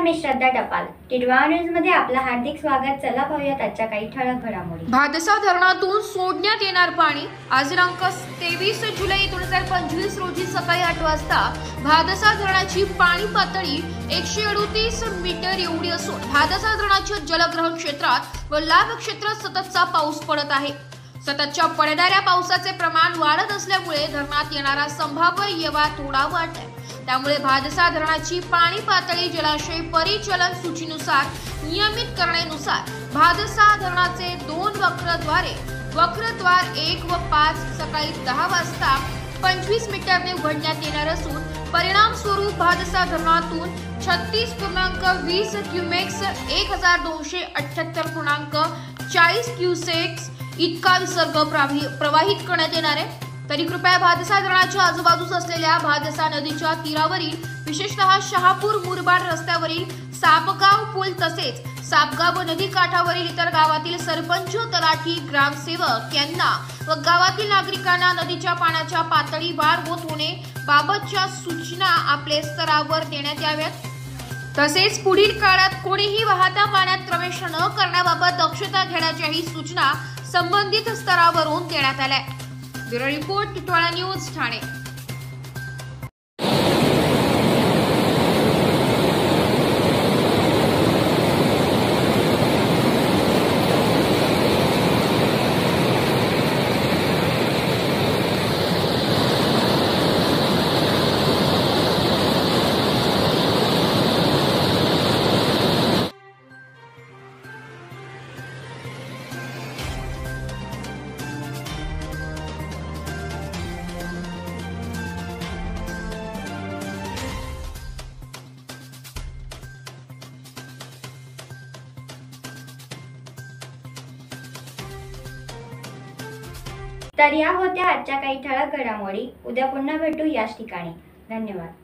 मी श्रद्धा टपाल. टिडवा न्यूज मध्ये आपलं हार्दिक स्वागत. चला पाहूयात आजच्या काही ठळक घडामोडी. भादसा धरणातून सोडण्यात येणार पाणी. आज दिनांक 23 जुलै 2025 रोजी सकाळी 8 वाजता भादसा धरणाची पाणी पातळी 138 मीटर एवढी असून भादसा धरणाच्या जलग्रहण क्षेत्रात व लाभ क्षेत्रात सततचा पाऊस पडत आहे. सततच्या पडणाऱ्या पावसाचे प्रमाण वाढत असल्यामुळे धरणात येणारा संभाव्य येवा थोडा वाढलाय. त्यामुळे भादसा धरणाची पाणी पातळी जलाशय परिचालन सूचीनुसार नियमित करण्यानुसार भादसा धरणाचे 2 वक्रद्वार 1 व 5 सकाळी 10 वाजता 25 मीटरने उघडण्यात येणार असून परिणाम स्वरूप भादसा धरणातून 36.20 क्युमेक्स 1278.40 क्युसेक्स इतका विसर्ग प्रवाहित करण्यात येणार आहे. तरी कृपया भादसा धरणाच्या आजूबाजूस असलेल्या भादसा नदीच्या तीरावरील विशेषतः शहापूर मुरबाड रस्त्यावरील सापगाव पूल तसेच सापगाव नदी काठावरील इतर गावातील सरपंच, तलाठी, ग्रामसेवक यांना व गावातील नागरिकांना नदीच्या पाण्याच्या पातळी वाढ होत होणे बाबतच्या सूचना आपल्या स्तरावर देण्यात याव्यात. तसेच पुढील काळात कोणीही वाहत्या पाण्यात प्रवेश न करण्याबाबत दक्षता घेण्याच्याही सूचना संबंधित स्तरावरून देण्यात आल्या. Bureau report, Titwala news, Thane. तर या होत्या आजच्या काही ठळक घडामोडी. उद्या पुन्हा भेटू याच ठिकाणी. धन्यवाद.